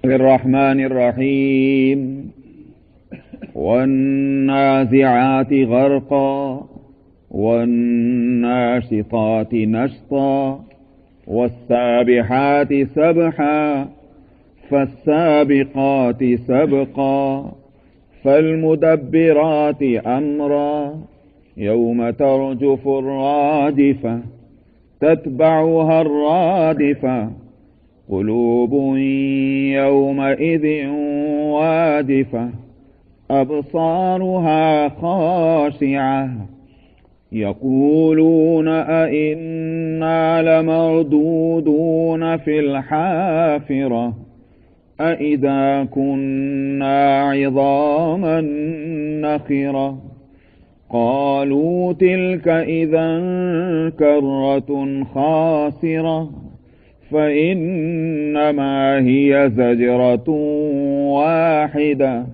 الرحمن الرحيم والنازعات غرقا والناشطات نشطا والسابحات سبحا فالسابقات سبقا فالمدبرات أمرا يوم ترجف الراجفة تتبعها الرادفة قلوب يومئذ واجفة أبصارها خاشعة يقولون أئنا لمردودون في الحافرة أئذا كنا عظاما نخرة قالوا تلك إذا كرة خاسرة فإنما هي زجرة واحدة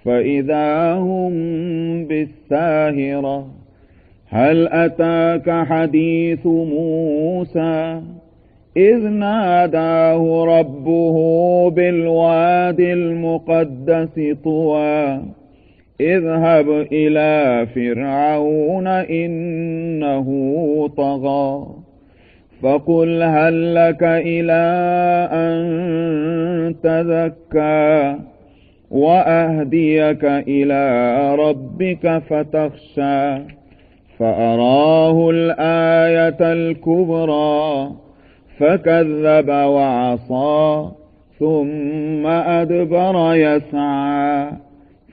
فإذا هم بالساهرة هل أتاك حديث موسى إذ ناداه ربه بالواد المقدس طوى اذهب إلى فرعون إنه طغى فقل هل لك إلى أن تزكى وأهديك إلى ربك فتخشى فأراه الآية الكبرى فكذب وعصى ثم أدبر يسعى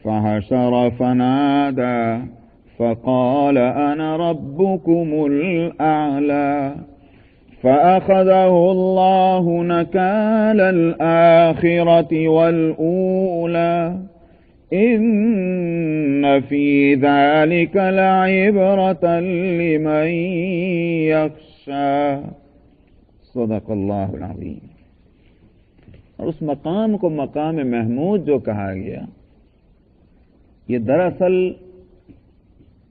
فحشر فنادى فقال أنا ربكم الأعلى فأخذه الله نكال الآخرة والأولى إن في ذلك لعبرة لمن يخشى صدق اللہ العظیم۔ اور اس مقام کو مقام محمود جو کہا گیا، یہ دراصل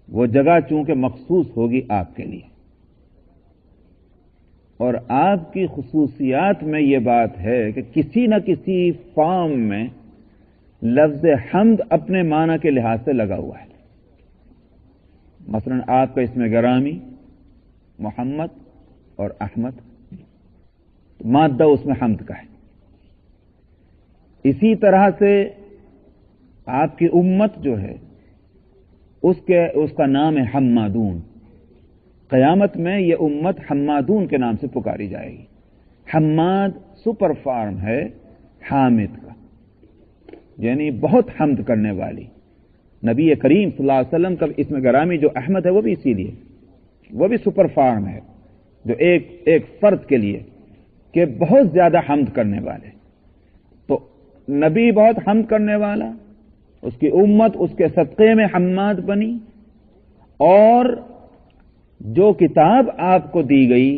وہ جگہ چونکہ مخصوص ہوگی آپ کے لیے، اور آپ کی خصوصیات میں یہ بات ہے کہ کسی نہ کسی فارم میں لفظ حمد اپنے معنی کے لحاظ سے لگا ہوا ہے۔ مثلا آپ کا اسم گرامی محمد اور احمد، مادہ اس میں حمد کا ہے۔ اسی طرح سے آپ کی امت جو ہے اس کا نام ہے حمادون۔ قیامت میں یہ امت حمادون کے نام سے پکاری جائے گی۔ حماد سپر فارم ہے حامد کا، یعنی بہت حمد کرنے والی۔ نبی کریم صلی اللہ علیہ وسلم کا اسم گرامی جو احمد ہے وہ بھی اسی لیے، وہ بھی سپر فارم ہے جو ایک فرد کے لیے کہ بہت زیادہ حمد کرنے والے۔ تو نبی بہت حمد کرنے والا، اس کی امت اس کے صدقے میں حماد بنی، اور جو کتاب آپ کو دی گئی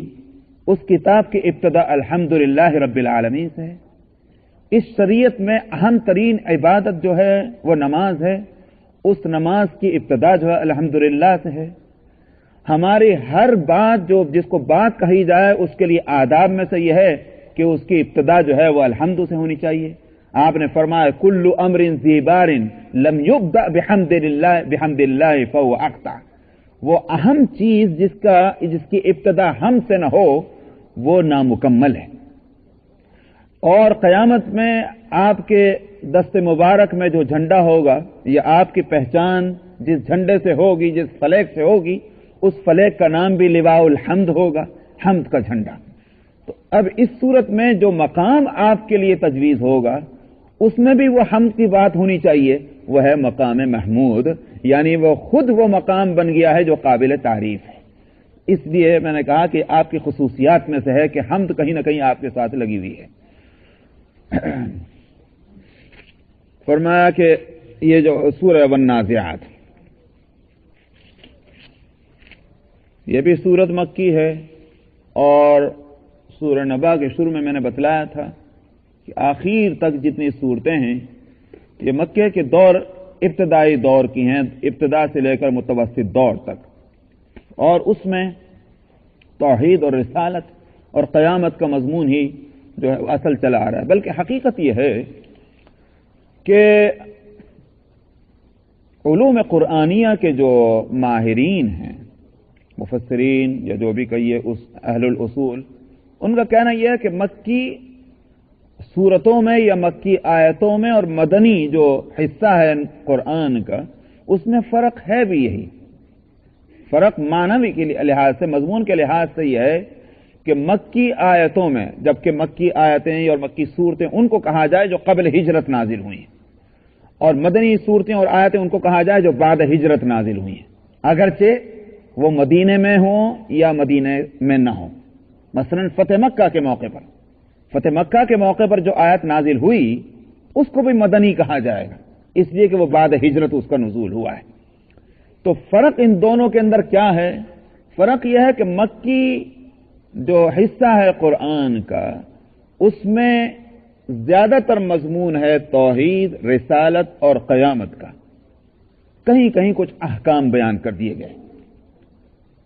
اس کتاب کی ابتدا الحمدللہ رب العالمین سے ہے۔ اس شریعت میں اہم ترین عبادت جو ہے وہ نماز ہے، اس نماز کی ابتدا جو ہے الحمدللہ سے ہے۔ ہماری ہر بات جس کو بات کہی جائے اس کے لیے آداب میں سے یہ ہے کہ اس کی ابتدا جو ہے وہ الحمد سے ہونی چاہیے۔ آپ نے فرمایا کل امر ذی بار لم یبدأ بحمد اللہ فهو اقطع۔ وہ اہم چیز جس کی ابتدا ہم سے نہ ہو وہ نامکمل ہے۔ اور قیامت میں آپ کے دست مبارک میں جو جھنڈا ہوگا، یہ آپ کی پہچان جس جھنڈے سے ہوگی، جس فلیگ سے ہوگی، اس فلیگ کا نام بھی لواء الحمد ہوگا، حمد کا جھنڈا۔ تو اب اس صورت میں جو مقام آپ کے لیے تجویز ہوگا اس میں بھی وہ حمد کی بات ہونی چاہیے، وہ ہے مقام محمود، یعنی وہ خود وہ مقام بن گیا ہے جو قابل تعریف ہے۔ اس لیے میں نے کہا کہ آپ کی خصوصیات میں سے ہے کہ حمد کہیں نہ کہیں آپ کے ساتھ لگی ہوئی ہے۔ فرمایا کہ یہ جو سورہ والنازعات، یہ بھی سورت مکی ہے، اور سورہ نبا کے شروع میں نے بتلایا تھا کہ آخر تک جتنی صورتیں ہیں یہ مکے کے ابتدائی دور کی ہیں، ابتدا سے لے کر متوسط دور تک، اور اس میں توحید اور رسالت اور قیامت کا مضمون ہی جو ہے اصل چلا آ رہا ہے، بلکہ حقیقت یہ ہے کہ علوم قرآنیہ کے جو ماہرین ہیں، مفسرین یا جو بھی کہیے اہل الاصول، ان کا کہنا یہ ہے کہ مکی سورتوں میں یا مکی آیتوں میں اور مدنی جو حصہ ہے قرآن کا، اس میں فرق ہے بھی یہی۔ فرق معنوی کے لحاظ سے، مضمون کے لحاظ سے یہ ہے کہ مکی آیتوں میں، جبکہ مکی آیتیں اور مکی صورتیں ان کو کہا جائے جو قبل ہجرت نازل ہوئی ہیں، اور مدنی صورتیں اور آیتیں ان کو کہا جائے جو بعد ہجرت نازل ہوئی ہیں، اگرچہ وہ مدینے میں ہوں یا مدینے میں نہ ہوں۔ مثلا فتح مکہ کے موقع پر، فتح مکہ کے موقع پر جو آیت نازل ہوئی اس کو بھی مدنی کہا جائے گا، اس لیے کہ وہ بعد ہجرت اس کا نزول ہوا ہے۔ تو فرق ان دونوں کے اندر کیا ہے؟ فرق یہ ہے کہ مکی جو حصہ ہے قرآن کا، اس میں زیادہ تر مضمون ہے توحید، رسالت اور قیامت کا، کہیں کہیں کچھ احکام بیان کر دیے گئے،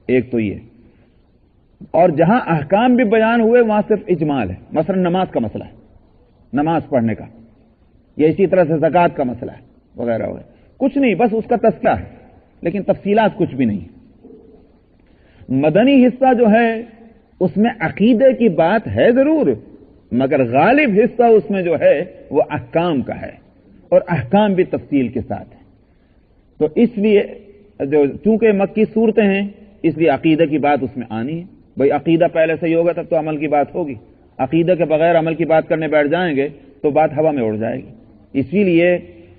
ایک تو یہ، اور جہاں احکام بھی بیان ہوئے وہاں صرف اجمال ہے۔ مثلا نماز کا مسئلہ ہے، نماز پڑھنے کا، یا اسی طرح سے زکوٰۃ کا مسئلہ ہے وغیرہ وغیرہ، کچھ نہیں، بس اس کا تذکرہ ہے، لیکن تفصیلات کچھ بھی نہیں۔ مدنی حصہ جو ہے اس میں عقیدے کی بات ہے ضرور، مگر غالب حصہ اس میں جو ہے وہ احکام کا ہے، اور احکام بھی تفصیل کے ساتھ ہے۔ تو اس لیے چونکہ مکی صورتیں ہیں، اس لیے عقیدہ کی بات اس میں آنی ہے۔ بھئی عقیدہ پہلے صحیح ہوگا تب تو عمل کی بات ہوگی، عقیدہ کے بغیر عمل کی بات کرنے بیٹھ جائیں گے تو بات ہوا میں اڑ جائے گی۔ اسی لیے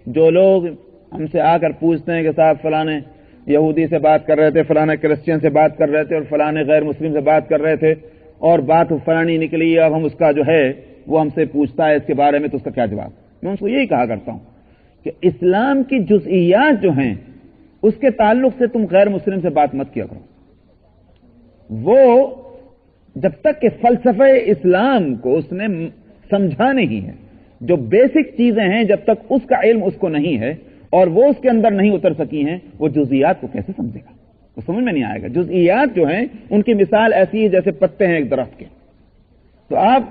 جو لوگ ہم سے آ کر پوچھتے ہیں کہ صاحب فلانے یہودی سے بات کر رہے تھے، فلانے کرسچین سے بات کر رہے تھے، اور فلانے غیر مسلم سے بات کر رہے تھے، اور بات فلانی نکلی، اب ہم اس کا جو ہے وہ ہم سے پوچھتا ہے اس کے بارے میں، تو اس کا کیا جواب؟ میں اس کو یہی کہا کرتا ہوں کہ اسلام کی جزئیات جو ہیں اس کے تعلق سے تم غیر مسلم سے بات مت کیا کرو۔ وہ جب تک کہ فلسفہ اسلام کو اس نے سمجھا نہیں ہے، جو بیسک چیزیں ہیں جب تک اس کا علم اس کو نہیں ہے اور وہ اس کے اندر نہیں اتر سکی ہیں، وہ جزئیات کو کیسے سمجھے گا؟ وہ سمجھ میں نہیں آئے گا۔ جزئیات جو ہیں ان کی مثال ایسی ہے جیسے پتے ہیں ایک درخت کے، تو آپ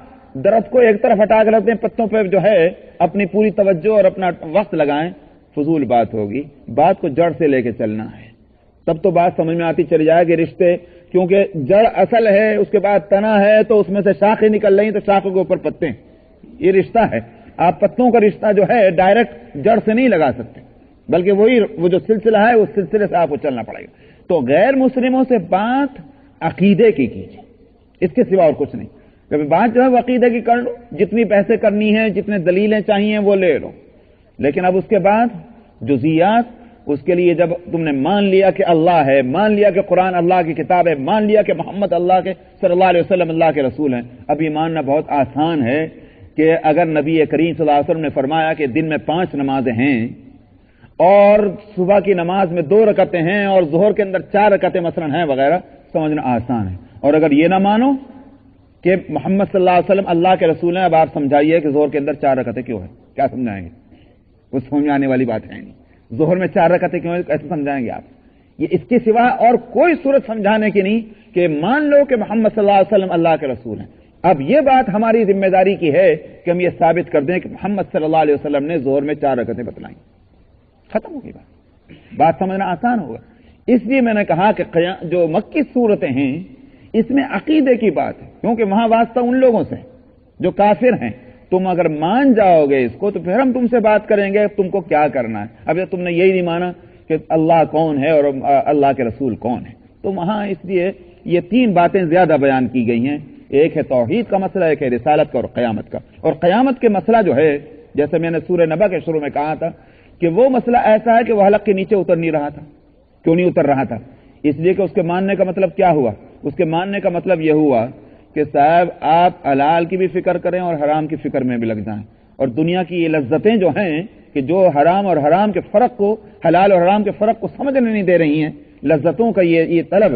درخت کو ایک طرف ہٹا کر رکھتے ہیں، پتوں پہ جو ہے اپنی پوری توجہ اور اپنا وقت لگائیں، فضول بات ہوگی۔ بات کو جڑ سے لے کے چلنا ہے، تب تو بات سمجھ میں آتی چلی جائے گی۔ رشتے، کیونکہ جڑ اصل ہے، اس کے بعد تنا ہے، تو اس میں سے شاخیں نکل رہی، تو شاخوں کے اوپر پتے ہیں، یہ رشتہ ہے۔ آپ پتوں کا رشتہ جو ہے ڈائریکٹ جڑ سے نہیں لگا سکتے، بلکہ وہ جو سلسلہ ہے اس سلسلے سے آپ کو چلنا پڑے گا۔ تو غیر مسلموں سے بات عقیدے کی کیجیے، اس کے سوا اور کچھ نہیں۔ کبھی بات جو ہے وہ عقیدے کی کر لو، جتنی بحثیں کرنی ہیں، جتنے دلیلیں چاہیے وہ لے لو، لیکن اب اس کے بعد جزئیات، اس کے لیے جب تم نے مان لیا کہ اللہ ہے، مان لیا کہ قرآن اللہ کی کتاب ہے، مان لیا کہ محمد اللہ کے صلی اللہ علیہ وسلم اللہ کے رسول ہیں، اب یہ ماننا بہت آسان ہے کہ اگر نبی کریم صلی اللہ علیہ وسلم نے فرمایا کہ دن میں 5 نمازیں ہیں، اور صبح کی نماز میں 2 رکعتیں ہیں، اور ظہر کے اندر 4 رکعتیں مثلا ہیں وغیرہ، سمجھنا آسان ہے۔ اور اگر یہ نہ مانو کہ محمد صلی اللہ علیہ وسلم اللہ کے رسول ہیں، اب آپ سمجھائیے کہ ظہر کے اندر 4 رکعتیں کیوں ہیں؟ کیا سمجھائیں گے؟ وہ سمجھ آنے والی بات ہے نہیں۔ ظہر میں 4 رکعتیں کیوں ہیں؟ کیسے سمجھائیں گے آپ؟ یہ اس کے سوا اور کوئی صورت سمجھانے کی نہیں کہ مان لو کہ محمد صلی اللہ علیہ وسلم اللہ کے رسول ہیں۔ اب یہ بات ہماری ذمہ داری کی ہے کہ ہم یہ ثابت کر دیں کہ محمد صلی اللہ علیہ وسلم نے ظہر میں 4 رکعتیں بتلائیں، ختم ہوگی بات سمجھنا آسان ہوگا۔ اس لیے میں نے کہا کہ جو مکی صورتیں ہیں اس میں عقیدے کی بات ہے، کیونکہ وہاں واسطہ ان لوگوں سے جو کافر ہیں۔ تم اگر مان جاؤ گے اس کو تو پھر ہم تم سے بات کریں گے تم کو کیا کرنا ہے۔ اب جب تم نے یہی نہیں مانا کہ اللہ کون ہے اور اللہ کے رسول کون ہے، تو وہاں اس لیے یہ 3 باتیں زیادہ بیان کی گئی ہیں، ایک ہے توحید کا مسئلہ، ایک ہے رسالت کا اور قیامت کا۔ اور قیامت کے مسئلہ جو ہے، جیسے میں نے سورہ نبا کے شروع میں کہا تھا کہ وہ مسئلہ ایسا ہے کہ وہ حلق کے نیچے اتر نہیں رہا تھا۔ کیوں نہیں اتر رہا تھا؟ اس لیے کہ اس کے ماننے کا مطلب کیا ہوا؟ اس کے ماننے کا مطلب یہ ہوا کہ صاحب آپ حلال کی بھی فکر کریں اور حرام کی فکر میں بھی لگ جائیں، اور دنیا کی یہ لذتیں جو ہیں کہ جو حرام اور حرام کے فرق کو، حلال اور حرام کے فرق کو سمجھنے نہیں دے رہی ہیں، لذتوں کا یہ طلب،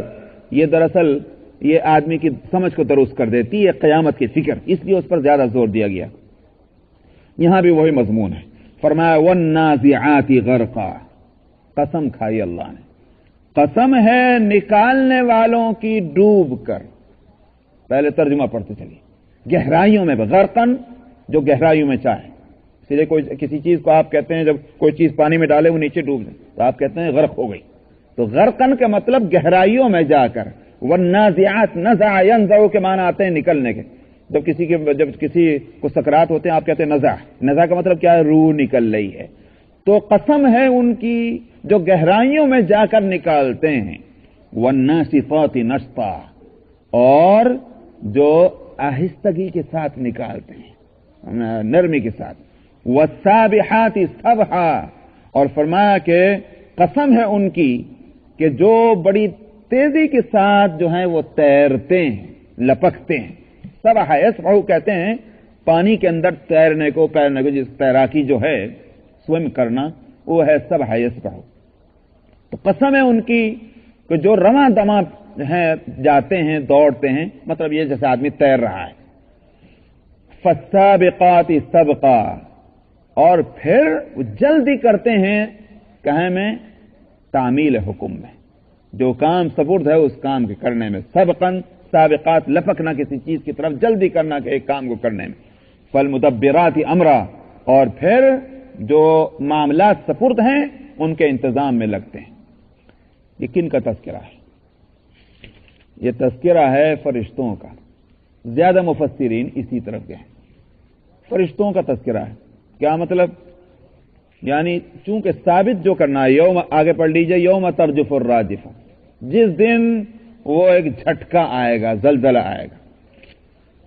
یہ دراصل یہ آدمی کی سمجھ کو درست کر دیتی ہے قیامت کی فکر، اس لیے اس پر زیادہ زور دیا گیا۔ یہاں بھی وہی مضمون ہے، فرمایا والنازعات غرقا، قسم کھائی اللہ نے، قسم ہے نکالنے والوں کی ڈوب کر۔ پہلے ترجمہ پڑھتے چلیے، گہرائیوں میں غرقن جو گہرائیوں میں چاہے. اس لیے کوئی کسی چیز کو آپ کہتے ہیں جب کوئی چیز پانی میں ڈالے وہ نیچے ڈوب جائے تو آپ کہتے ہیں غرق ہو گئی. تو غرقن کا مطلب گہرائیوں میں جا کر. والنازعات نزع ينزع کے معنی آتے ہیں نکلنے کے. جب کسی کو سکرات ہوتے ہیں آپ کہتے ہیں نزع کا مطلب کیا ہے؟ روح نکل رہی ہے. تو قسم ہے ان کی جو گہرائیوں میں جا کر نکالتے ہیں. والناشطات نشطا اور جو آہستگی کے ساتھ نکالتے ہیں نرمی کے ساتھ. والسابحات سبحا اور فرمایا کہ قسم ہے ان کی کہ جو بڑی تیزی کے ساتھ جو ہیں وہ تیرتے ہیں لپکتے ہیں. سبحا یسبحو کہتے ہیں پانی کے اندر تیرنے کو جس تیراکی جو ہے سوئم کرنا وہ ہے سبحا یسبحو. تو قسم ہے ان کی کہ جو رواں دواں ہیں جاتے ہیں دوڑتے ہیں مطلب یہ جیسے آدمی تیر رہا ہے. فالسابقات سبقا اور پھر جلدی کرتے ہیں کہیں میں تعمیل حکم میں جو کام سپرد ہے اس کام کے کرنے میں. سبقن سابقات لپکنا کسی چیز کی طرف جلدی کرنا کہ ایک کام کو کرنے میں. فالمدبرات امرا اور پھر جو معاملات سپرد ہیں ان کے انتظام میں لگتے ہیں. یہ کن کا تذکرہ ہے؟ یہ تذکرہ ہے فرشتوں کا. زیادہ مفسرین اسی طرف گئے. فرشتوں کا تذکرہ ہے. کیا مطلب؟ یعنی چونکہ ثابت جو کرنا ہے یوم آگے پڑھ لیجئے یوم ترجف الراجفہ جس دن وہ ایک جھٹکا آئے گا زلزلہ آئے گا.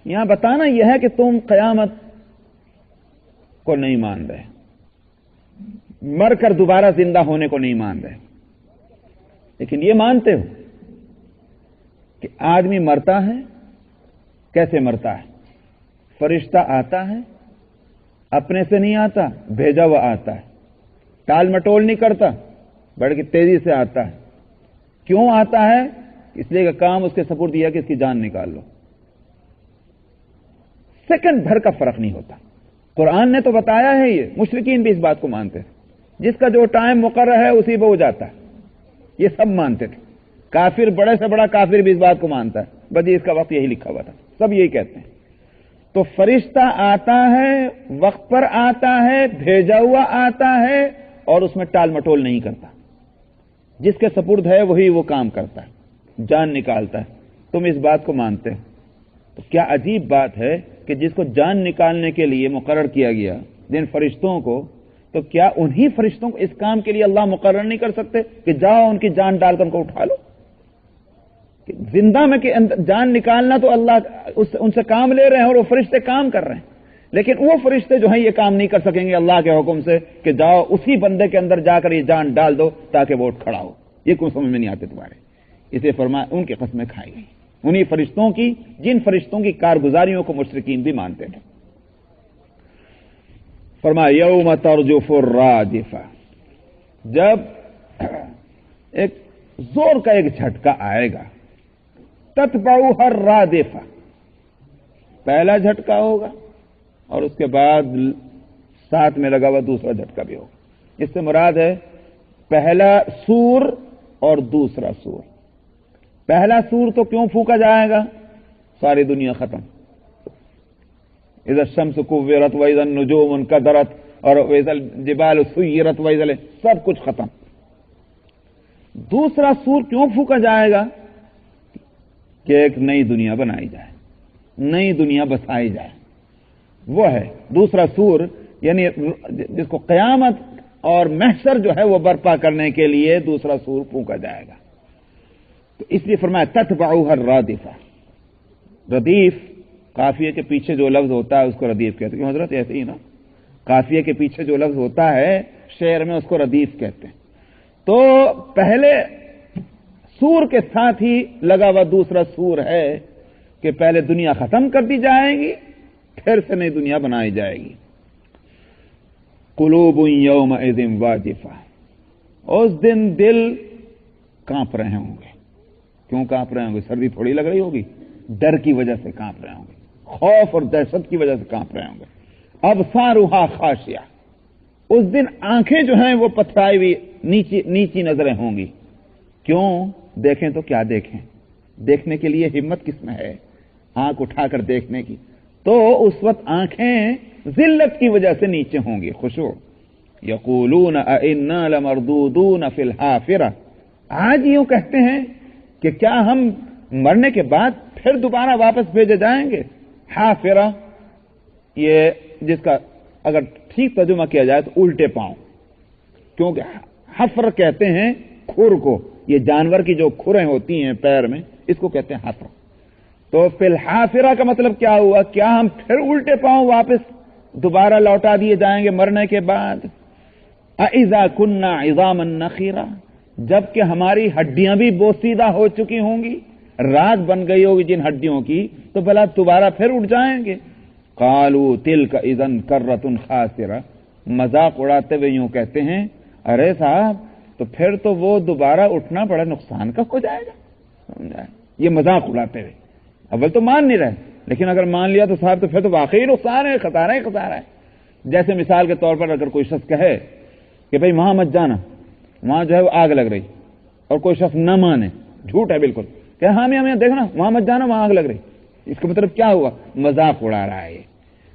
یہاں بتانا یہ ہے کہ تم قیامت کو نہیں مان رہے مر کر دوبارہ زندہ ہونے کو نہیں مان رہے لیکن یہ مانتے ہو کہ آدمی مرتا ہے. کیسے مرتا ہے؟ فرشتہ آتا ہے اپنے سے نہیں آتا بھیجا ہوا آتا ہے. ٹال مٹول نہیں کرتا بلکہ تیزی سے آتا ہے. کیوں آتا ہے؟ اس لیے کہ کام اس کے سپرد دیا کہ اس کی جان نکال لو. سیکنڈ بھر کا فرق نہیں ہوتا. قرآن نے تو بتایا ہے یہ مشرکین بھی اس بات کو مانتے ہیں. جس کا جو ٹائم مقرر ہے اسی پہ ہو جاتا ہے. یہ سب مانتے تھے. کافر بڑے سے بڑا کافر بھی اس بات کو مانتا ہے بس اس کا وقت یہی لکھا ہوا تھا. سب یہی کہتے ہیں. تو فرشتہ آتا ہے وقت پر آتا ہے بھیجا ہوا آتا ہے اور اس میں ٹال مٹول نہیں کرتا. جس کے سپرد ہے وہی وہ کام کرتا ہے جان نکالتا ہے. تم اس بات کو مانتے ہو تو کیا عجیب بات ہے کہ جس کو جان نکالنے کے لیے مقرر کیا گیا جن فرشتوں کو تو کیا انہی فرشتوں کو اس کام کے لیے اللہ مقرر نہیں کر سکتے کہ جاؤ ان کی جان ڈال کر ان کو اٹھا لو. زندہ میں کہ جان نکالنا تو اللہ ان سے کام لے رہے ہیں اور وہ فرشتے کام کر رہے ہیں لیکن وہ فرشتے جو ہیں یہ کام نہیں کر سکیں گے اللہ کے حکم سے کہ جاؤ اسی بندے کے اندر جا کر یہ جان ڈال دو تاکہ وہ اٹھ کھڑا ہو. یہ کوئی سمجھ میں نہیں آتے تمہارے. اسے فرمایا ان کی قسمیں کھائی گئی انہی فرشتوں کی جن فرشتوں کی کارگزاریوں کو مشرکین بھی مانتے تھے. فرمایا یوم ترجف الراجفہ جب ایک زور کا ایک جھٹکا آئے گا. تتبعها الرادفہ پہلا جھٹکا ہوگا اور اس کے بعد ساتھ میں لگا ہوا دوسرا جھٹکا بھی ہوگا. اس سے مراد ہے پہلا سور اور دوسرا سور. پہلا سور تو کیوں پھونکا جائے گا؟ ساری دنیا ختم. اذا الشمس كورت واذا النجوم انكدرت اور واذا الجبال سيرت واذا سب کچھ ختم. دوسرا سور کیوں پھونکا جائے گا؟ کہ ایک نئی دنیا بنائی جائے نئی دنیا بسائی جائے. وہ ہے دوسرا سور یعنی جس کو قیامت اور محشر جو ہے وہ برپا کرنے کے لیے دوسرا سور پھونکا جائے گا. تو اس لیے فرمایا تتبعها الرادفہ. ردیف قافیے کے پیچھے جو لفظ ہوتا ہے اس کو ردیف کہتے ہیں. کیوں حضرت ایسے ہی نا قافیے کے پیچھے جو لفظ ہوتا ہے شعر میں اس کو ردیف کہتے ہیں. تو پہلے سور کے ساتھ ہی لگا ہوا دوسرا سور ہے کہ پہلے دنیا ختم کر دی جائے گی پھر سے نئی دنیا بنائی جائے گی. قلوب یومئذ واجفہ اس دن دل کانپ رہے ہوں گے. کیوں کانپ رہے ہوں گے؟ سردی تھوڑی لگ رہی ہوگی. ڈر کی وجہ سے کانپ رہے ہوں گے. خوف اور دہشت کی وجہ سے کانپ رہے ہوں گے. ابصارھا خاشعہ اس دن آنکھیں جو ہیں وہ پتھرائی ہوئی نیچی نظریں ہوں گی. کیوں؟ دیکھیں تو کیا دیکھیں؟ دیکھنے کے لیے ہمت کس میں ہے آنکھ اٹھا کر دیکھنے کی؟ تو اس وقت آنکھیں ذلت کی وجہ سے نیچے ہوں گی، خشوع. یقولون انا لمردودون فی الحافرہ، آج یوں کہتے ہیں کہ کیا ہم مرنے کے بعد پھر دوبارہ واپس بھیجے جائیں گے. حافرہ یہ جس کا اگر ٹھیک ترجمہ کیا جائے تو الٹے پاؤں، کیونکہ حفر کہتے ہیں کھر کو، یہ جانور کی جو کھریں ہوتی ہیں پیر میں اس کو کہتے ہیں حفر. تو فی الحافرہ کا مطلب کیا ہوا؟ کیا ہم پھر الٹے پاؤں واپس دوبارہ لوٹا دیے جائیں گے مرنے کے بعد؟ اذا كنا عظاما نخرا، جبکہ ہماری ہڈیاں بھی بوسیدہ ہو چکی ہوں گی، رات بن گئی ہوگی جن ہڈیوں کی، تو بھلا دوبارہ پھر اٹھ جائیں گے. قالوا تلك اذا كرة خاسرة، مذاق اڑاتے ہوئے یوں کہتے ہیں ارے صاحب تو پھر تو وہ دوبارہ اٹھنا بڑا نقصان کا ہو جائے گا. یہ مذاق اڑاتے ہوئے اول تو مان نہیں رہے، لیکن اگر مان لیا تو صاحب تو پھر تو واقعی نقصان ہے، خسارہ ہی خسارہ ہے. جیسے مثال کے طور پر اگر کوئی شخص کہے کہ بھئی وہاں مت جانا، وہاں جو ہے وہ آگ لگ رہی، اور کوئی شخص نہ مانے، جھوٹ ہے بالکل، کہ ہاں میں دیکھنا وہاں مت جانا وہاں آگ لگ رہی، اس کا مطلب کیا ہوا؟ مذاق اڑا رہا ہے.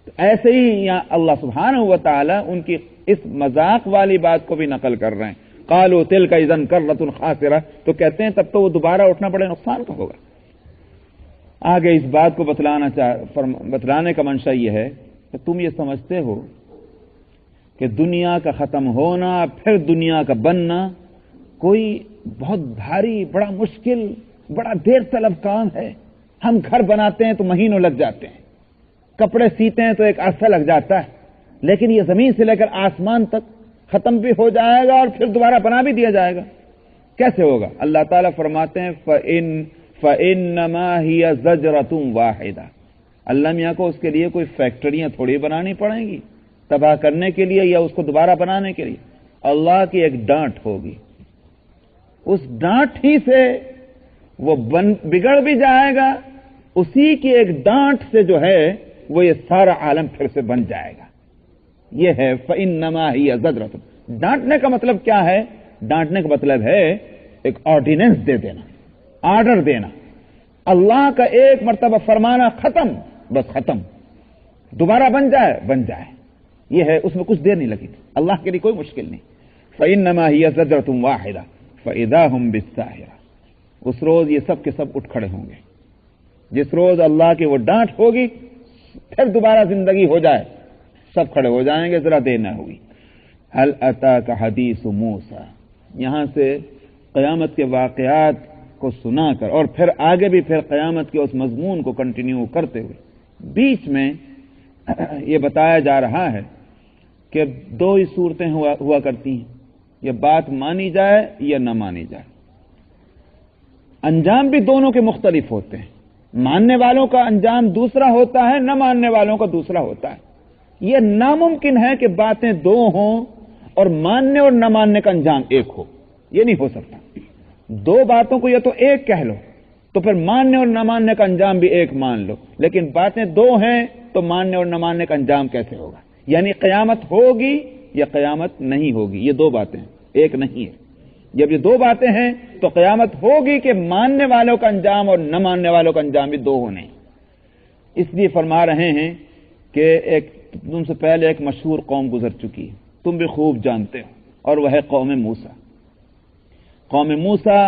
تو ایسے ہی یہاں اللہ سبحانہ و تعالی ان کی اس مذاق والی بات کو بھی نقل کر رہے ہیں. قالوا تلک اذا کرۃ خاسرہ، تو کہتے ہیں تب تو وہ دوبارہ اٹھنا بڑے نقصان کا ہوگا. آگے اس بات کو بتلانے کا منشا یہ ہے کہ تم یہ سمجھتے ہو کہ دنیا کا ختم ہونا پھر دنیا کا بننا کوئی بہت بھاری، بڑا مشکل، بڑا دیر طلب کام ہے. ہم گھر بناتے ہیں تو مہینوں لگ جاتے ہیں، کپڑے سیتے ہیں تو ایک عرصہ لگ جاتا ہے، لیکن یہ زمین سے لے کر آسمان تک ختم بھی ہو جائے گا اور پھر دوبارہ بنا بھی دیا جائے گا. کیسے ہوگا؟ اللہ تعالیٰ فرماتے ہیں فَإِنَّمَا هِيَ زَجْرَةٌ وَاحِدَةٌ، اللہ میاں کو اس کے لیے کوئی فیکٹریاں تھوڑی بنانی پڑیں گی تباہ کرنے کے لیے یا اس کو دوبارہ بنانے کے لیے. اللہ کی ایک ڈانٹ ہوگی، اس ڈانٹ ہی سے وہ بگڑ بھی جائے گا، اسی کی ایک ڈانٹ سے جو ہے وہ یہ سارا عالم پھر سے بن جائے گا. یہ ہے فَإِنَّمَا هِيَ زَجْرَةٌ. ڈانٹنے کا مطلب کیا ہے؟ ڈانٹنے کا مطلب ہے ایک آرڈیننس دے دینا، آرڈر دینا. اللہ کا ایک مرتبہ فرمانا ختم، بس ختم، دوبارہ بن جائے بن جائے. یہ ہے، اس میں کچھ دیر نہیں لگی تھی، اللہ کے لیے کوئی مشکل نہیں. فَإِنَّمَا هِيَ زَجْرَةٌ وَاحِدَةٌ فَإِذَا هُمْ بِالسَّاهِرَةِ. اس روز یہ سب کے سب اٹھ کھڑے ہوں گے، جس روز اللہ کی وہ ڈانٹ ہوگی پھر دوبارہ زندگی ہو جائے سب کھڑے ہو جائیں گے، ذرا دیر نہ ہوگی. هَلْ أَتَاكَ حَدِيثُ مُوسَىٰ، یہاں سے قیامت کے واقعات کو سنا کر اور پھر آگے بھی پھر قیامت کے اس مضمون کو کنٹینیو کرتے ہوئے بیچ میں یہ بتایا جا رہا ہے کہ دو ہی صورتیں ہوا کرتی ہیں، یہ بات مانی جائے یا نہ مانی جائے. انجام بھی دونوں کے مختلف ہوتے ہیں، ماننے والوں کا انجام دوسرا ہوتا ہے، نہ ماننے والوں کا دوسرا ہوتا ہے. یہ ناممکن ہے کہ باتیں دو ہوں اور ماننے اور نہ ماننے کا انجام ایک ہو، یہ نہیں ہو سکتا. دو باتوں کو یا تو ایک کہہ لو تو پھر ماننے اور نہ ماننے کا انجام بھی ایک مان لو، لیکن باتیں دو ہیں تو ماننے اور نہ ماننے کا انجام کیسے ہوگا؟ یعنی قیامت ہوگی یا قیامت نہیں ہوگی، یہ دو باتیں ہیں، ایک نہیں ہے. جب یہ دو باتیں ہیں تو قیامت ہوگی کہ ماننے والوں کا انجام اور نہ ماننے والوں کا انجام بھی دو ہونے. اس لیے فرما رہے ہیں کہ ایک تم سے پہلے ایک مشہور قوم گزر چکی ہے، تم بھی خوب جانتے ہو، اور وہ ہے قوم موسیٰ. قوم موسیٰ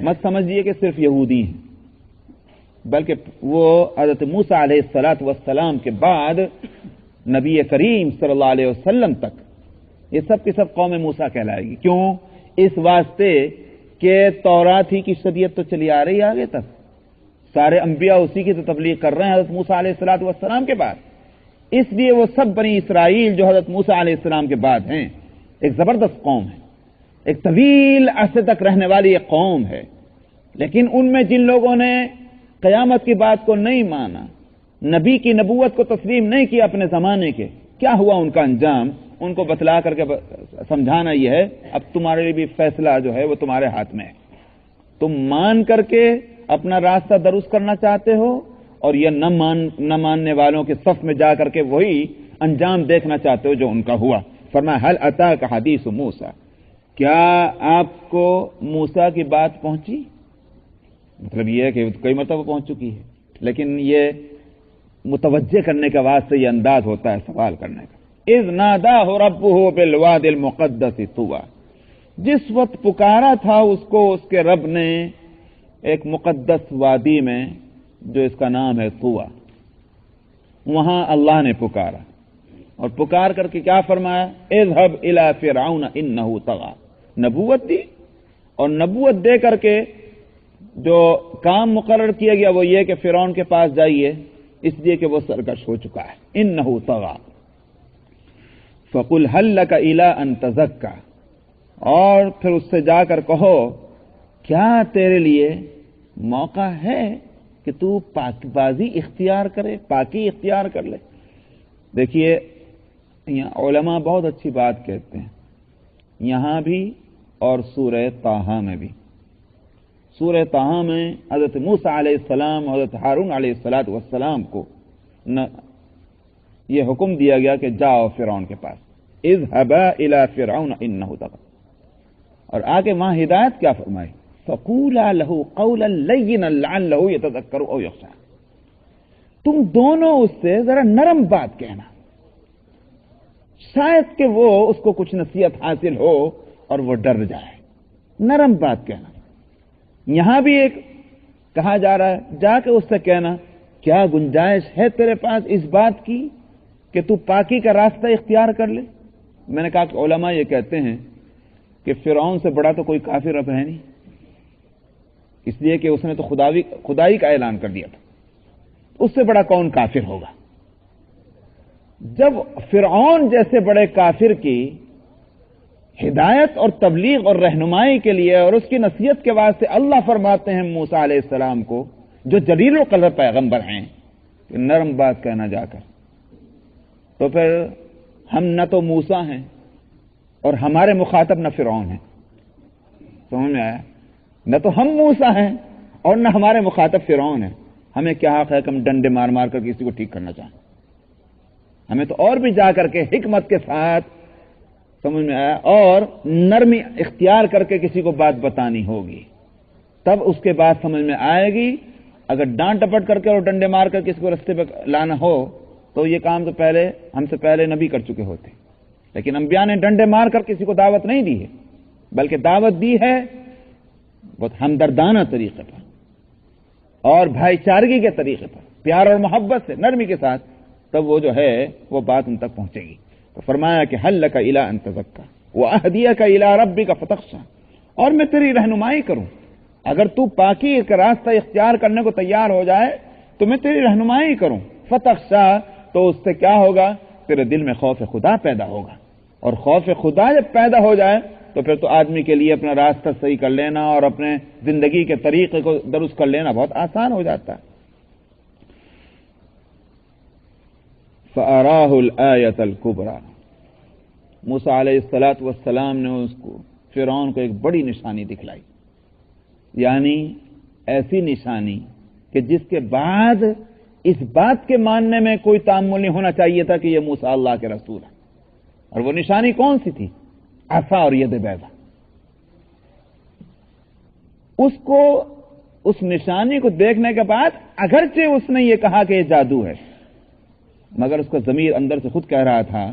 مت سمجھیے کہ صرف یہودی ہیں، بلکہ وہ حضرت موسیٰ علیہ السلام کے بعد نبی کریم صلی اللہ علیہ وسلم تک یہ سب کی سب قوم موسیٰ کہلائے گی. کیوں؟ اس واسطے کہ تورات ہی کی شریعت تو چلی آ رہی ہے آگے تک، سارے انبیاء اسی کی تو تبلیغ کر رہے ہیں حضرت موسیٰ علیہ السلام کے بعد. اس لیے وہ سب بنی اسرائیل جو حضرت موسیٰ علیہ السلام کے بعد ہیں ایک زبردست قوم ہے، ایک طویل عرصے تک رہنے والی ایک قوم ہے. لیکن ان میں جن لوگوں نے قیامت کی بات کو نہیں مانا، نبی کی نبوت کو تسلیم نہیں کیا اپنے زمانے کے، کیا ہوا ان کا انجام؟ ان کو بتلا کر کے سمجھانا یہ ہے اب تمہارے لیے بھی فیصلہ جو ہے وہ تمہارے ہاتھ میں ہے. تم مان کر کے اپنا راستہ درست کرنا چاہتے ہو اور یہ نہ ماننے والوں کے صف میں جا کر کے وہی انجام دیکھنا چاہتے ہو جو ان کا ہوا. فرمایا هل اتاک حدیث موسیٰ، کیا آپ کو موسیٰ کی بات پہنچی؟ مطلب یہ ہے کہ کئی مرتبہ پہنچ چکی ہے، لیکن یہ متوجہ کرنے کے واسطے یہ انداز ہوتا ہے سوال کرنے کا. اذ ناداہ ربہ بالواد المقدس طویٰ، جس وقت پکارا تھا اس کو اس کے رب نے ایک مقدس وادی میں جو اس کا نام ہے طویٰ، وہاں اللہ نے پکارا اور پکار کر کے کیا فرمایا؟ اذهب الى فرعون انه طغى، نبوت دی، اور نبوت دے کر کے جو کام مقرر کیا گیا وہ یہ کہ فرعون کے پاس جائیے، اس لیے کہ وہ سرکش ہو چکا ہے. انه طغى فقل هل لك الى ان تزكى، اور پھر اس سے جا کر کہو کیا تیرے لیے موقع ہے کہ تو پاک بازی اختیار کرے، پاکی اختیار کر لے. دیکھیے یہاں علماء بہت اچھی بات کہتے ہیں، یہاں بھی اور سورہ طٰہٰ میں بھی. سورہ طٰہٰ میں حضرت موسیٰ علیہ السلام اور حضرت ہارون علیہ السلام کو یہ حکم دیا گیا کہ جاؤ فرعون کے پاس، اذهبا الى فرعون انه طغى، اور آگے وہاں ہدایت کیا فرمائی؟ فقولا له قولا لینا لعله يتذکر او یخشی، تم دونوں اس سے ذرا نرم بات کہنا، شاید کہ وہ اس کو کچھ نصیحت حاصل ہو اور وہ ڈر جائے. نرم بات کہنا. یہاں بھی ایک کہا جا رہا ہے جا کے اس سے کہنا کیا گنجائش ہے تیرے پاس اس بات کی کہ تو پاکی کا راستہ اختیار کر لے. میں نے کہا کہ علماء یہ کہتے ہیں کہ فرعون سے بڑا تو کوئی کافر اب ہے نہیں، اس لیے کہ اس نے تو خدائی کا اعلان کر دیا تھا، اس سے بڑا کون کافر ہوگا. جب فرعون جیسے بڑے کافر کی ہدایت اور تبلیغ اور رہنمائی کے لیے اور اس کی نصیحت کے واسطے اللہ فرماتے ہیں موسیٰ علیہ السلام کو جو جلیل القدر پیغمبر ہیں کہ نرم بات کہنا جا کر، تو پھر ہم نہ تو موسیٰ ہیں اور ہمارے مخاطب نہ فرعون ہیں. سمجھ میں آیا؟ نہ تو ہم موسیٰ ہیں اور نہ ہمارے مخاطب فرعون ہیں. ہمیں کیا حق ہے کہ ہم ڈنڈے مار مار کر کسی کو ٹھیک کرنا چاہیں؟ ہمیں تو اور بھی جا کر کے حکمت کے ساتھ، سمجھ میں آیا، اور نرمی اختیار کر کے کسی کو بات بتانی ہوگی، تب اس کے بعد سمجھ میں آئے گی. اگر ڈانٹ ڈپٹ کر کے اور ڈنڈے مار کر کسی کو رستے پہ لانا ہو تو یہ کام تو ہم سے پہلے نبی کر چکے ہوتے. لیکن انبیاء نے ڈنڈے مار کر کسی کو دعوت نہیں دی ہے، بلکہ دعوت دی ہے بہت ہمدردانہ طریقے پر اور بھائی چارگی کے طریقے پر، پیار اور محبت سے، نرمی کے ساتھ، تب وہ جو ہے وہ بات ان تک پہنچے گی. تو فرمایا کہ حل لک الی ان تزکا واہدیک الی ربک فتخشی، اور میں تیری رہنمائی کروں. اگر تو پاکی کا راستہ اختیار کرنے کو تیار ہو جائے تو میں تیری رہنمائی کروں. فتخشی، تو اس سے کیا ہوگا؟ تیرے دل میں خوف خدا پیدا ہوگا، اور خوف خدا جب پیدا ہو جائے تو پھر تو آدمی کے لیے اپنا راستہ صحیح کر لینا اور اپنے زندگی کے طریقے کو درست کر لینا بہت آسان ہو جاتا ہے. فَأَرَاهُ الْآيَةَ الْكُبْرَى، موسیٰ علیہ السلام نے اس کو فرعون کو ایک بڑی نشانی دکھلائی، یعنی ایسی نشانی کہ جس کے بعد اس بات کے ماننے میں کوئی تعمل نہیں ہونا چاہیے تھا کہ یہ موسیٰ اللہ کے رسول ہے. اور وہ نشانی کون سی تھی؟ عصا اور ید بیضا. اس نشانی کو دیکھنے کے بعد اگرچہ اس نے یہ کہا کہ یہ جادو ہے، مگر اس کا ضمیر اندر سے خود کہہ رہا تھا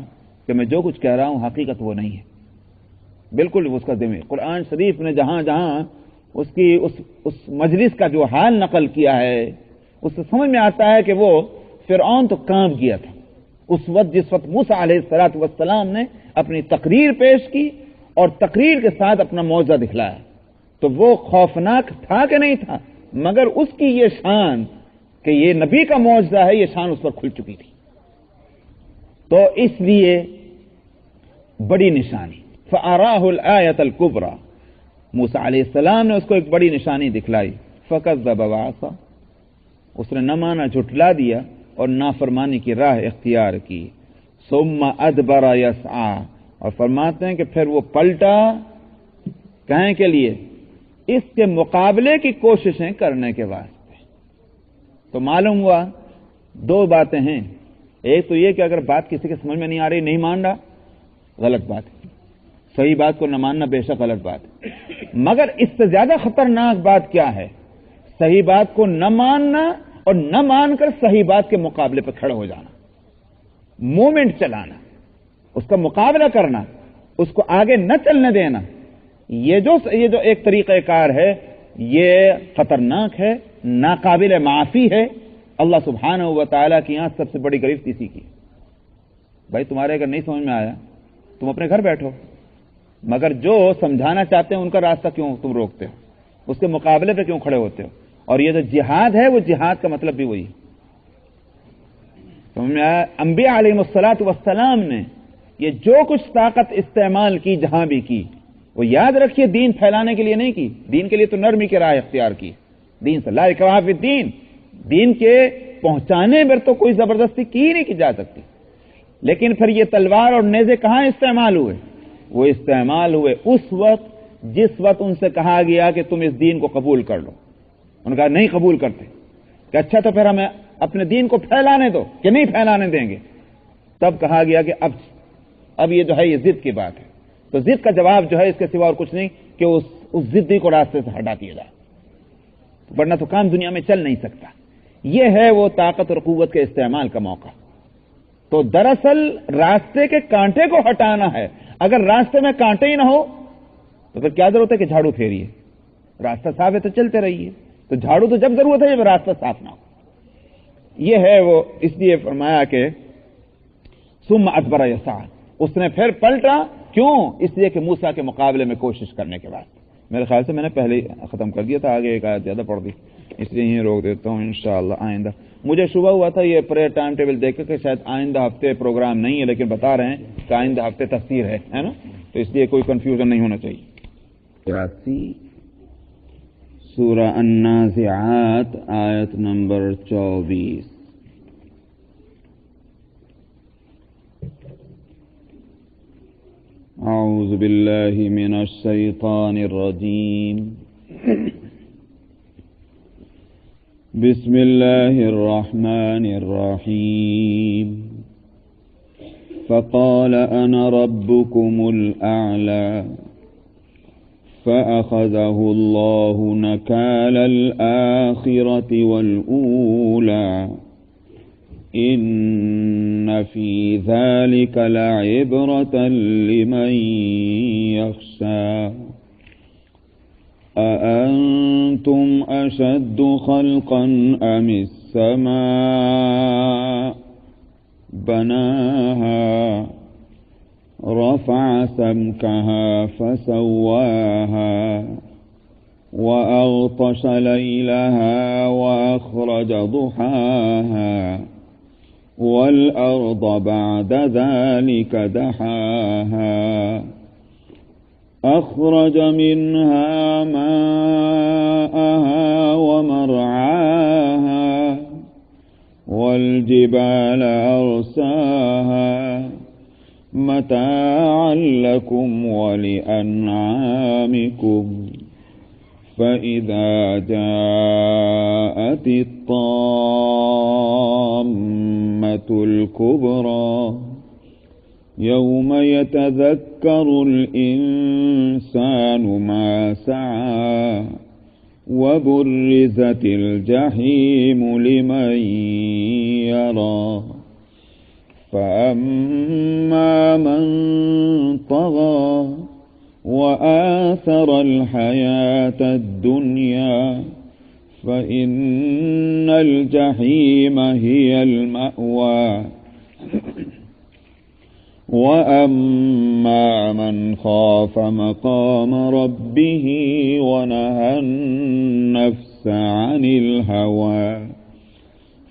کہ میں جو کچھ کہہ رہا ہوں حقیقت وہ نہیں ہے. بالکل اس کا ضمیر، قرآن شریف نے جہاں جہاں اس کی اس مجلس کا جو حال نقل کیا ہے اس سے سمجھ میں آتا ہے کہ وہ فرعون تو کانپ گیا تھا اس وقت جس وقت موسیٰ علیہ السلام نے اپنی تقریر پیش کی اور تقریر کے ساتھ اپنا معجزہ دکھلایا. تو وہ خوفناک تھا کہ نہیں تھا، مگر اس کی یہ شان کہ یہ نبی کا معجزہ ہے، یہ شان اس پر کھل چکی تھی. تو اس لیے بڑی نشانی، فَأَرَاهُ الْآيَةَ الْكُبْرَى، موسیٰ علیہ السلام نے اس کو ایک بڑی نشانی دکھلائی. فَكَذَّبَ وَعَصَىٰ، اس نے نہ مانا، جھٹلا دیا اور نافرمانی کی راہ اختیار کی. ثُمَّ أَدْبَرَ يَسْعَىٰ، اور فرماتے ہیں کہ پھر وہ پلٹا کہیں کے لیے؟ اس کے مقابلے کی کوششیں کرنے کے واسطے. تو معلوم ہوا دو باتیں ہیں، ایک تو یہ کہ اگر بات کسی کے سمجھ میں نہیں آ رہی، نہیں مان رہا، غلط بات ہے. صحیح بات کو نہ ماننا بے شک غلط بات ہے، مگر اس سے زیادہ خطرناک بات کیا ہے؟ صحیح بات کو نہ ماننا اور نہ مان کر صحیح بات کے مقابلے پہ کھڑے ہو جانا، مومنٹ چلانا، اس کا مقابلہ کرنا، اس کو آگے نہ چلنے دینا، یہ جو ایک طریقہ کار ہے یہ خطرناک ہے، ناقابل معافی ہے۔ اللہ سبحانہ و تعالیٰ کی یہاں سب سے بڑی گرفت اسی کی۔ بھائی تمہارے اگر نہیں سمجھ میں آیا تم اپنے گھر بیٹھو، مگر جو سمجھانا چاہتے ہیں ان کا راستہ کیوں تم روکتے ہو، اس کے مقابلے پہ کیوں کھڑے ہوتے ہو؟ اور یہ جو جہاد ہے وہ جہاد کا مطلب بھی وہی ہے۔ سمجھ میں آیا؟ انبیاء علیہم الصلاۃ والسلام نے یہ جو کچھ طاقت استعمال کی جہاں بھی کی، وہ یاد رکھیے دین پھیلانے کے لیے نہیں کی، دین کے لیے تو نرمی کی راہ اختیار کی، دین سے لا اکراہ فی الدین، دین کے پہنچانے پر تو کوئی زبردستی کی نہیں کی جا سکتی۔ لیکن پھر یہ تلوار اور نیزے کہاں استعمال ہوئے؟ وہ استعمال ہوئے اس وقت جس وقت ان سے کہا گیا کہ تم اس دین کو قبول کر لو، انہوں نے کہا نہیں قبول کرتے، کہ اچھا تو پھر ہمیں اپنے دین کو پھیلانے دو، کہ نہیں پھیلانے دیں گے۔ تب کہا گیا کہ اب یہ جو ہے یہ ضد کی بات ہے، تو ضد کا جواب جو ہے اس کے سوا اور کچھ نہیں کہ اس ضدی کو راستے سے ہٹا دیا جائے، ورنہ تو کام دنیا میں چل نہیں سکتا۔ یہ ہے وہ طاقت اور قوت کے استعمال کا موقع۔ تو دراصل راستے کے کانٹے کو ہٹانا ہے۔ اگر راستے میں کانٹے ہی نہ ہو تو پھر کیا ضرورت ہے کہ جھاڑو پھیریے؟ راستہ صاف ہے تو چلتے رہیے۔ تو جھاڑو تو جب ضرورت ہے جب راستہ صاف نہ ہو۔ یہ ہے وہ، اس لیے فرمایا کہ ثم ادبر یسعی، اس نے پھر پلٹا، کیوں؟ اس لیے کہ موسیٰ کے مقابلے میں کوشش کرنے کے بعد۔ میرے خیال سے میں نے پہلے ہی ختم کر دیا تھا، آگے ایک آیت زیادہ پڑھ دی، اس لیے یہیں روک دیتا ہوں انشاءاللہ آئندہ۔ مجھے شبہ ہوا تھا یہ پریئر ٹائم ٹیبل دیکھ کہ شاید آئندہ ہفتے پروگرام نہیں ہے، لیکن بتا رہے ہیں کہ آئندہ ہفتے تفسیر ہے نا، تو اس لیے کوئی کنفیوژن نہیں ہونا چاہیے۔ سورہ النازعات آیت نمبر 24۔ اعوذ باللہ من الشیطان الرجیم، بسم اللہ الرحمن الرحیم، فقال انا ربکم الاعلی فأخذه الله نكال الآخرة والأولى إن في ذلك لعبرة لمن يخشى أأنتم أشد خلقا أم السماء بناها رفع سمكها فسواها وأغطش ليلها وأخرج ضحاها والأرض بعد ذلك دحاها أخرج منها ماءها ومرعاها والجبال أرساها متاعا لكم ولأنعامكم فإذا جاءت الطامة الكبرى يوم يتذكر الإنسان ما سعى وبرزت الجحيم لمن يرى فأما من طغى وآثر الحياة الدنيا فإن الجحيم هي المأوى وأما من خاف مقام ربه ونهى النفس عن الهوى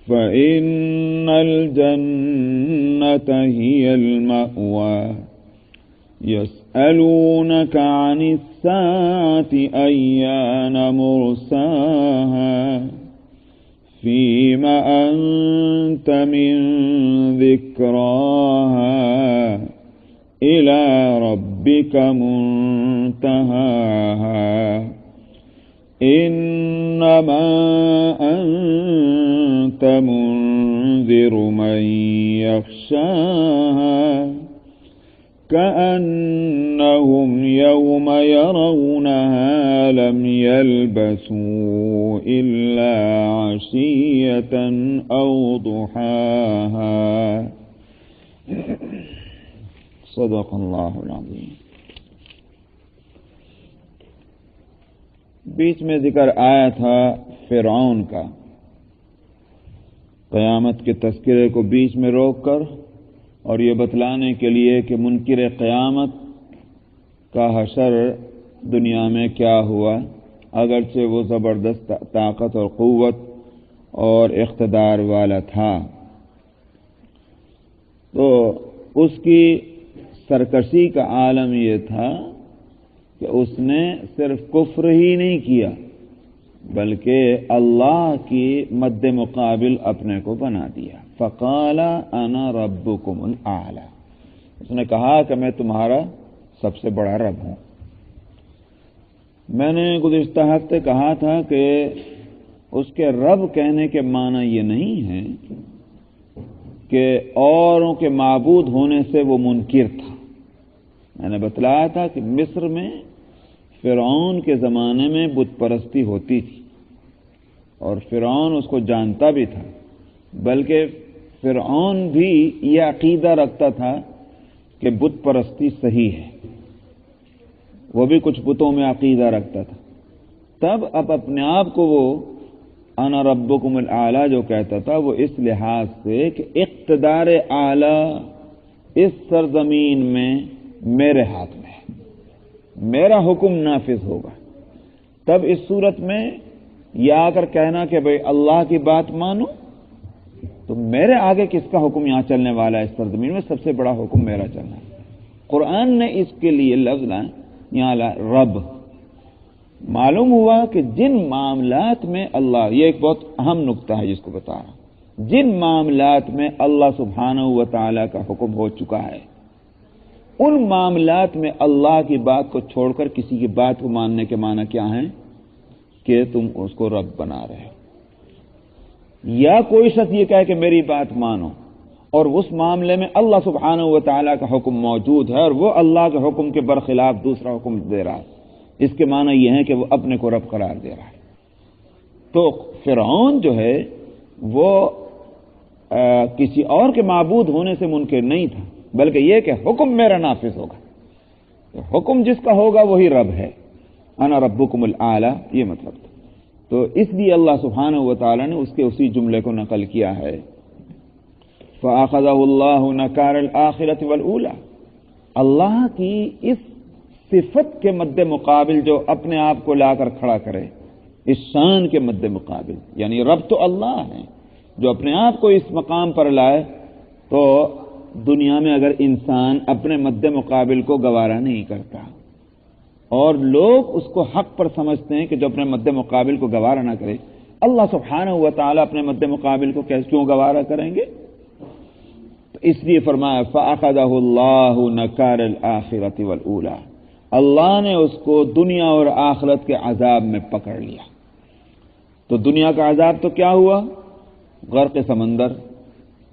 فإن الجنة هي المأوى يسألونك عن الساعة أيان مرساها فيم أنت من ذكراها إلى ربك منتهاها إنما أنت منذر من يخشاها كأنهم يوم يرونها لم يلبثوا إلا عشية أو ضحاها صدق اللہ العظیم۔ بیچ میں ذکر آیا تھا فرعون کا، قیامت کے تذکرے کو بیچ میں روک کر اور یہ بتلانے کے لیے کہ منکر قیامت کا حشر دنیا میں کیا ہوا، اگرچہ وہ زبردست طاقت اور قوت اور اقتدار والا تھا، تو اس کی سرکشی کا عالم یہ تھا کہ اس نے صرف کفر ہی نہیں کیا بلکہ اللہ کی مد مقابل اپنے کو بنا دیا۔ فقال انا ربکم الاعلی، اس نے کہا کہ میں تمہارا سب سے بڑا رب ہوں۔ میں نے گزشتہ ہفتے کہا تھا کہ اس کے رب کہنے کے معنی یہ نہیں ہے کہ اوروں کے معبود ہونے سے وہ منکر تھا۔ میں نے بتلایا تھا کہ مصر میں فرعون کے زمانے میں بت پرستی ہوتی تھی اور فرعون اس کو جانتا بھی تھا، بلکہ فرعون بھی یہ عقیدہ رکھتا تھا کہ بت پرستی صحیح ہے، وہ بھی کچھ بتوں میں عقیدہ رکھتا تھا۔ تب اب اپنے آپ کو وہ انا ربکم الاعلی جو کہتا تھا وہ اس لحاظ سے کہ اقتدار اعلی اس سرزمین میں میرے ہاتھ میں ہے، میرا حکم نافذ ہوگا۔ تب اس صورت میں یہ آ کر کہنا کہ بھئی اللہ کی بات مانو، تو میرے آگے کس کا حکم یہاں چلنے والا ہے؟ اس سرزمین میں سب سے بڑا حکم میرا چلنا ہے۔ قرآن نے اس کے لیے لفظ لائے یہاں رب۔ معلوم ہوا کہ جن معاملات میں اللہ، یہ ایک بہت اہم نقطہ ہے جس کو بتا رہا ہوں، جن معاملات میں اللہ سبحانہ و تعالی کا حکم ہو چکا ہے ان معاملات میں اللہ کی بات کو چھوڑ کر کسی کی بات کو ماننے کے معنی کیا ہیں کہ تم اس کو رب بنا رہے ہو۔ یا کوئی شخص یہ کہے کہ میری بات مانو اور اس معاملے میں اللہ سبحانہ و تعالیٰ کا حکم موجود ہے اور وہ اللہ کے حکم کے برخلاف دوسرا حکم دے رہا ہے، اس کے معنی یہ ہے کہ وہ اپنے کو رب قرار دے رہا ہے۔ تو فرعون جو ہے وہ کسی اور کے معبود ہونے سے منکر نہیں تھا، بلکہ یہ کہ حکم میرا نافذ ہوگا، حکم جس کا ہوگا وہی رب ہے۔ انا ربکم الاعلی، یہ مطلب تھا۔ تو اس لیے اللہ سبحانہ و تعالی نے اس کے اسی جملے کو نقل کیا ہے، فَأَخَذَهُ اللَّهُ نَكَارَ الْآخِرَةِ وَالْأُولَى۔ اللہ کی اس صفت کے مد مقابل جو اپنے آپ کو لا کر کھڑا کرے، اس شان کے مد مقابل، یعنی رب تو اللہ ہے جو اپنے آپ کو اس مقام پر لائے، تو دنیا میں اگر انسان اپنے مد مقابل کو گوارا نہیں کرتا اور لوگ اس کو حق پر سمجھتے ہیں کہ جو اپنے مد مقابل کو گوارا نہ کرے، اللہ سبحانہ و تعالیٰ اپنے مد مقابل کو کیوں گوارا کریں گے؟ تو اس لیے فرمایا فَأَخَذَهُ اللَّهُ نَكَارَ الْآخِرَةِ وَالْأُولَى، اللہ نے اس کو دنیا اور آخرت کے عذاب میں پکڑ لیا۔ تو دنیا کا عذاب تو کیا ہوا؟ غرق سمندر،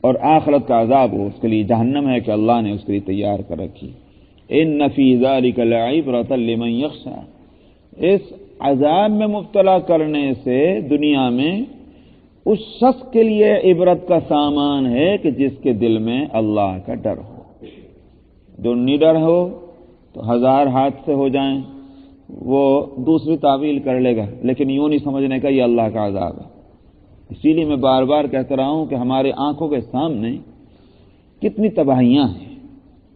اور آخرت کا عذاب ہو اس کے لیے جہنم ہے کہ اللہ نے اس کے لیے تیار کر رکھی۔ ان فی ذلک لعبرۃ لمن یخشی، اس عذاب میں مبتلا کرنے سے دنیا میں اس شخص کے لیے عبرت کا سامان ہے کہ جس کے دل میں اللہ کا ڈر ہو۔ جو نڈر ہو تو ہزار حادثے ہو جائیں وہ دوسری تعویل کر لے گا، لیکن یوں نہیں سمجھنے کا یہ اللہ کا عذاب ہے۔ اسی لیے میں بار بار کہتا رہا ہوں کہ ہمارے آنکھوں کے سامنے کتنی تباہیاں ہیں،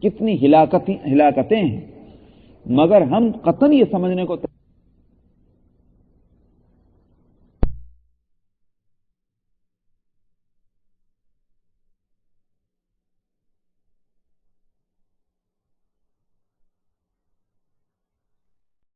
کتنی ہلاکتیں ہیں، مگر ہم قطعاً یہ سمجھنے کو